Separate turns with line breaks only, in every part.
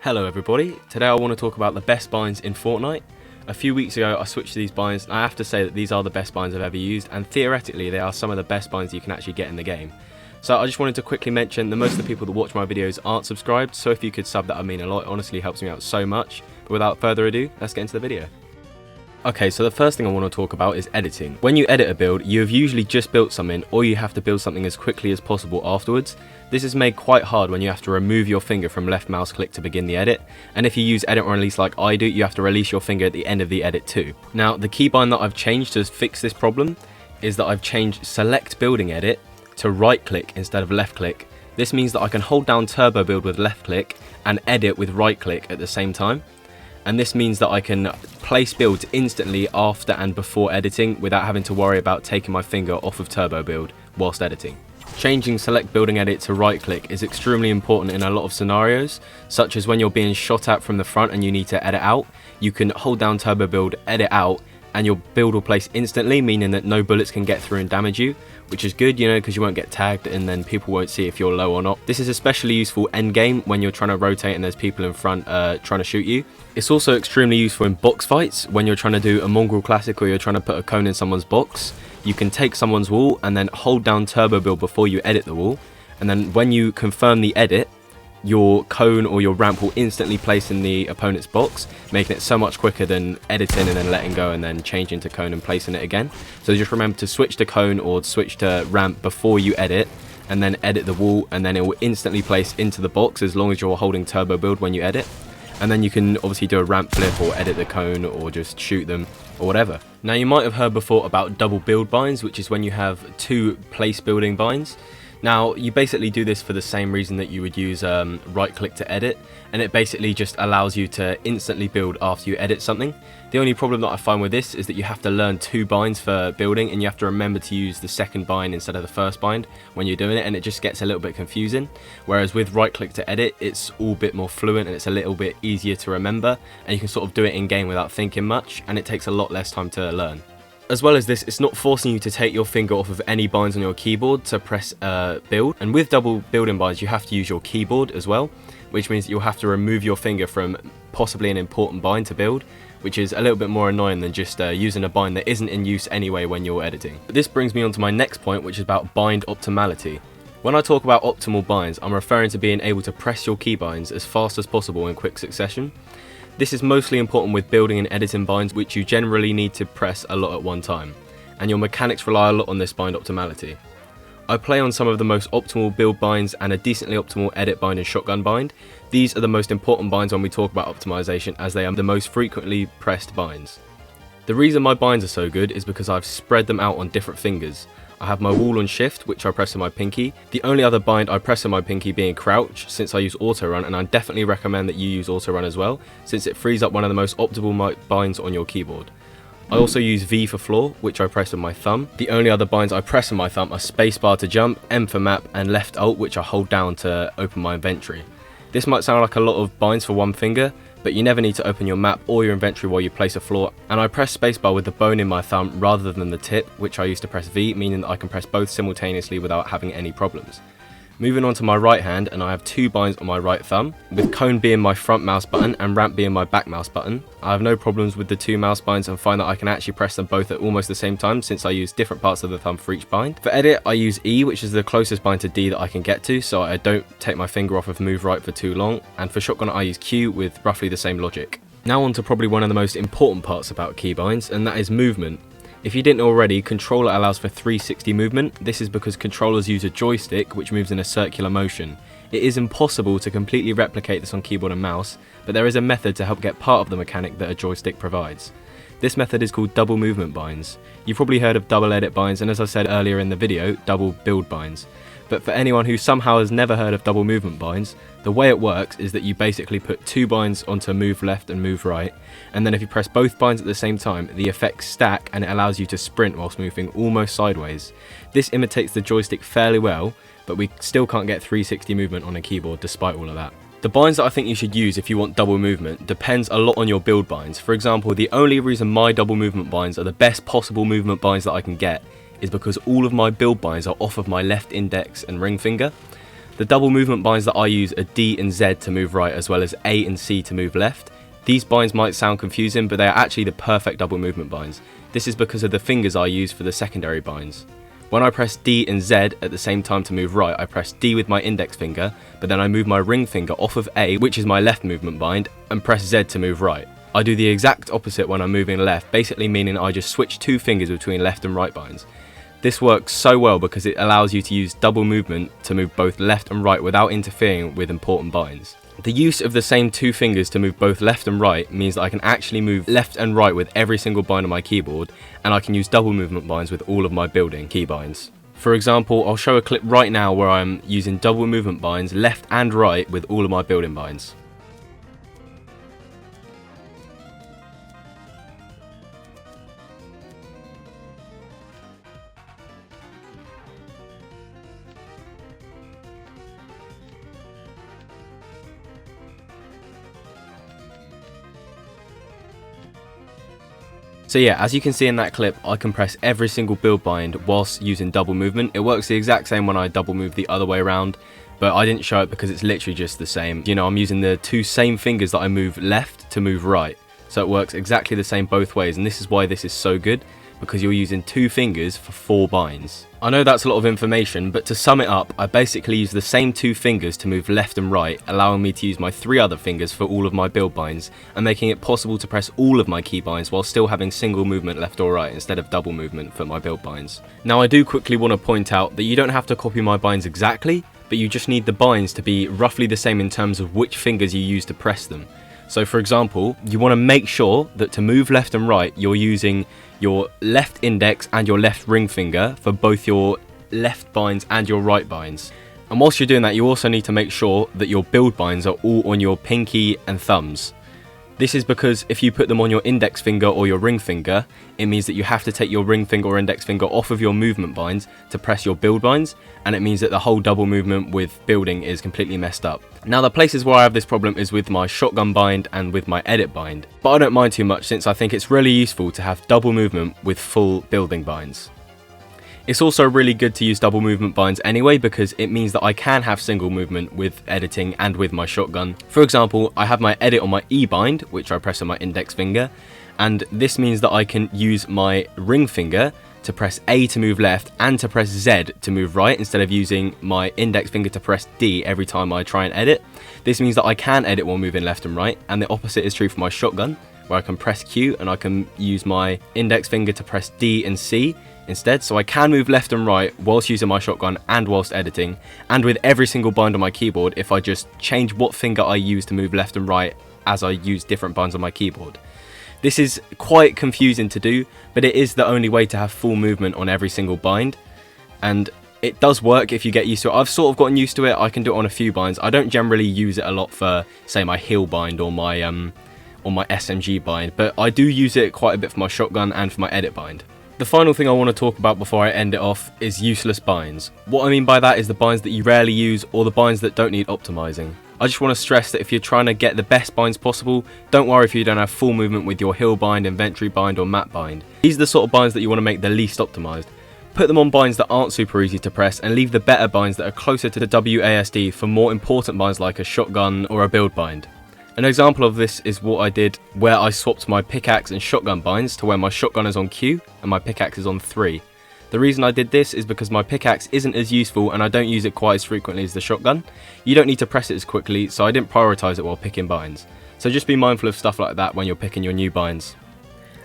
Hello everybody, today I want to talk about the best binds in Fortnite. A few weeks ago I switched to these binds and I have to say that these are the best binds I've ever used, and theoretically they are some of the best binds you can actually get in the game. So I just wanted to quickly mention that most of the people that watch my videos aren't subscribed, so if you could sub that would mean a lot. It honestly helps me out so much. But without further ado, let's get into the video. Okay, so the first thing I want to talk about is editing. When you edit a build, you have usually just built something, or you have to build something as quickly as possible afterwards. This is made quite hard when you have to remove your finger from left mouse click to begin the edit, and if you use edit or release like I do, you have to release your finger at the end of the edit too. Now, the keybind that I've changed to fix this problem is that I've changed select building edit to right click instead of left click. This means that I can hold down turbo build with left click and edit with right click at the same time. And this means that I can place builds instantly after and before editing without having to worry about taking my finger off of turbo build whilst editing. Changing select building edit to right click is extremely important in a lot of scenarios, such as when you're being shot at from the front and you need to edit out. You can hold down turbo build, edit out, and your build will place instantly, meaning that no bullets can get through and damage you, which is good, you know, because you won't get tagged and then people won't see if you're low or not. This is especially useful end game when you're trying to rotate and there's people in front trying to shoot you. It's also extremely useful in box fights when you're trying to do a mongrel classic or you're trying to put a cone in someone's box. You can take someone's wall and then hold down turbo build before you edit the wall, and then when you confirm the edit, your cone or your ramp will instantly place in the opponent's box, making it so much quicker than editing and then letting go and then changing to cone and placing it again. So just remember to switch to cone or switch to ramp before you edit, and then edit the wall, and then it will instantly place into the box as long as you're holding turbo build when you edit. And then you can obviously do a ramp flip or edit the cone or just shoot them or whatever. Now, you might have heard before about double build binds, which is when you have two place building binds. Now, you basically do this for the same reason that you would use right click to edit, and it basically just allows you to instantly build after you edit something. The only problem that I find with this is that you have to learn two binds for building, and you have to remember to use the second bind instead of the first bind when you're doing it, and it just gets a little bit confusing. Whereas with right click to edit, it's all a bit more fluent and it's a little bit easier to remember, and you can sort of do it in game without thinking much, and it takes a lot less time to learn. As well as this, it's not forcing you to take your finger off of any binds on your keyboard to press build. And with double building binds, you have to use your keyboard as well, which means that you'll have to remove your finger from possibly an important bind to build, which is a little bit more annoying than just using a bind that isn't in use anyway when you're editing. But this brings me on to my next point, which is about bind optimality. When I talk about optimal binds, I'm referring to being able to press your keybinds as fast as possible in quick succession. This is mostly important with building and editing binds, which you generally need to press a lot at one time, and your mechanics rely a lot on this bind optimality. I play on some of the most optimal build binds and a decently optimal edit bind and shotgun bind. These are the most important binds when we talk about optimization, as they are the most frequently pressed binds. The reason my binds are so good is because I've spread them out on different fingers. I have my wall on shift, which I press on my pinky. The only other bind I press on my pinky being crouch, since I use auto run, and I definitely recommend that you use auto run as well, since it frees up one of the most optimal binds on your keyboard. I also use V for floor, which I press on my thumb. The only other binds I press on my thumb are spacebar to jump, M for map, and left alt, which I hold down to open my inventory. This might sound like a lot of binds for one finger, but you never need to open your map or your inventory while you place a floor, and I press spacebar with the bone in my thumb rather than the tip, which I used to press V, meaning that I can press both simultaneously without having any problems. Moving on to my right hand, and I have two binds on my right thumb, with cone being my front mouse button and ramp being my back mouse button. I have no problems with the two mouse binds and find that I can actually press them both at almost the same time, since I use different parts of the thumb for each bind. For edit, I use E, which is the closest bind to D that I can get to, so I don't take my finger off of move right for too long, and for shotgun I use Q with roughly the same logic. Now on to probably one of the most important parts about keybinds, and that is movement. If you didn't already, controller allows for 360 movement. This is because controllers use a joystick which moves in a circular motion. It is impossible to completely replicate this on keyboard and mouse, but there is a method to help get part of the mechanic that a joystick provides. This method is called double movement binds. You've probably heard of double edit binds, and as I said earlier in the video, double build binds. But for anyone who somehow has never heard of double movement binds, the way it works is that you basically put two binds onto move left and move right, and then if you press both binds at the same time, the effects stack and it allows you to sprint whilst moving almost sideways. This imitates the joystick fairly well, but we still can't get 360 movement on a keyboard despite all of that. The binds that I think you should use if you want double movement depends a lot on your build binds. For example, the only reason my double movement binds are the best possible movement binds that I can get is because all of my build binds are off of my left index and ring finger. The double movement binds that I use are D and Z to move right, as well as A and C to move left. These binds might sound confusing, but they are actually the perfect double movement binds. This is because of the fingers I use for the secondary binds. When I press D and Z at the same time to move right, I press D with my index finger, but then I move my ring finger off of A, which is my left movement bind, and press Z to move right. I do the exact opposite when I'm moving left, basically meaning I just switch two fingers between left and right binds. This works so well because it allows you to use double movement to move both left and right without interfering with important binds. The use of the same two fingers to move both left and right means that I can actually move left and right with every single bind on my keyboard, and I can use double movement binds with all of my building keybinds. For example, I'll show a clip right now where I'm using double movement binds left and right with all of my building binds. So yeah, as you can see in that clip, I can press every single build bind whilst using double movement. It works the exact same when I double move the other way around, but I didn't show it because it's literally just the same. You know, I'm using the two same fingers that I move left to move right. So it works exactly the same both ways, and this is why this is so good, because you're using two fingers for 4 binds. I know that's a lot of information, but to sum it up, I basically use the same two fingers to move left and right, allowing me to use my 3 other fingers for all of my build binds, and making it possible to press all of my key binds while still having single movement left or right instead of double movement for my build binds. Now I do quickly want to point out that you don't have to copy my binds exactly, but you just need the binds to be roughly the same in terms of which fingers you use to press them. So for example, you want to make sure that to move left and right, you're using your left index and your left ring finger for both your left binds and your right binds. And whilst you're doing that, you also need to make sure that your build binds are all on your pinky and thumbs. This is because if you put them on your index finger or your ring finger, it means that you have to take your ring finger or index finger off of your movement binds to press your build binds, and it means that the whole double movement with building is completely messed up. Now the places where I have this problem is with my shotgun bind and with my edit bind, but I don't mind too much since I think it's really useful to have double movement with full building binds. It's also really good to use double movement binds anyway, because it means that I can have single movement with editing and with my shotgun. For example, I have my edit on my E bind, which I press on my index finger, and this means that I can use my ring finger to press A to move left and to press Z to move right, instead of using my index finger to press D every time I try and edit. This means that I can edit while moving left and right, and the opposite is true for my shotgun, where I can press Q and I can use my index finger to press D and C instead, so I can move left and right whilst using my shotgun and whilst editing, and with every single bind on my keyboard if I just change what finger I use to move left and right as I use different binds on my keyboard. This is quite confusing to do, but it is the only way to have full movement on every single bind, and it does work if you get used to it. I've sort of gotten used to it. I can do it on a few binds. I don't generally use it a lot for, say, my hill bind or my SMG bind, but I do use it quite a bit for my shotgun and for my edit bind. The final thing I want to talk about before I end it off is useless binds. What I mean by that is the binds that you rarely use or the binds that don't need optimizing. I just want to stress that if you're trying to get the best binds possible, don't worry if you don't have full movement with your hill bind, inventory bind or map bind. These are the sort of binds that you want to make the least optimized. Put them on binds that aren't super easy to press, and leave the better binds that are closer to the WASD for more important binds like a shotgun or a build bind. An example of this is what I did where I swapped my pickaxe and shotgun binds to where my shotgun is on Q and my pickaxe is on 3. The reason I did this is because my pickaxe isn't as useful and I don't use it quite as frequently as the shotgun. You don't need to press it as quickly, so I didn't prioritise it while picking binds. So just be mindful of stuff like that when you're picking your new binds.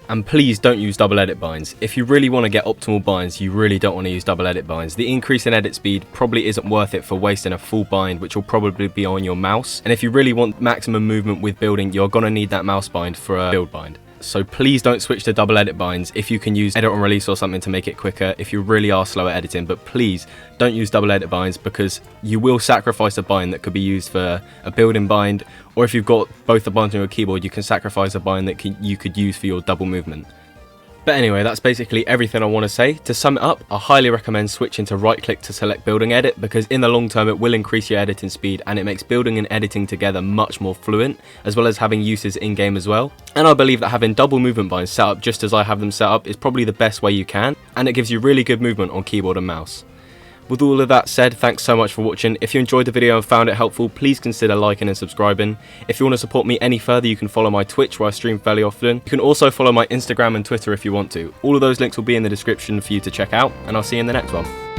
And please don't use double edit binds. If you really want to get optimal binds, you really don't want to use double edit binds. The increase in edit speed probably isn't worth it for wasting a full bind, which will probably be on your mouse. And if you really want maximum movement with building, you're going to need that mouse bind for a build bind. So please don't switch to double edit binds if you can use edit on release or something to make it quicker if you really are slow at editing, but please don't use double edit binds because you will sacrifice a bind that could be used for a building bind, or if you've got both the binds on your keyboard, you can sacrifice a bind that you could use for your double movement. But anyway, that's basically everything I want to say. To sum it up, I highly recommend switching to right click to select building edit, because in the long term it will increase your editing speed and it makes building and editing together much more fluent, as well as having uses in game as well. And I believe that having double movement binds set up just as I have them set up is probably the best way you can, and it gives you really good movement on keyboard and mouse. With all of that said, thanks so much for watching. If you enjoyed the video and found it helpful, please consider liking and subscribing. If you want to support me any further, you can follow my Twitch where I stream fairly often. You can also follow my Instagram and Twitter if you want to. All of those links will be in the description for you to check out, and I'll see you in the next one.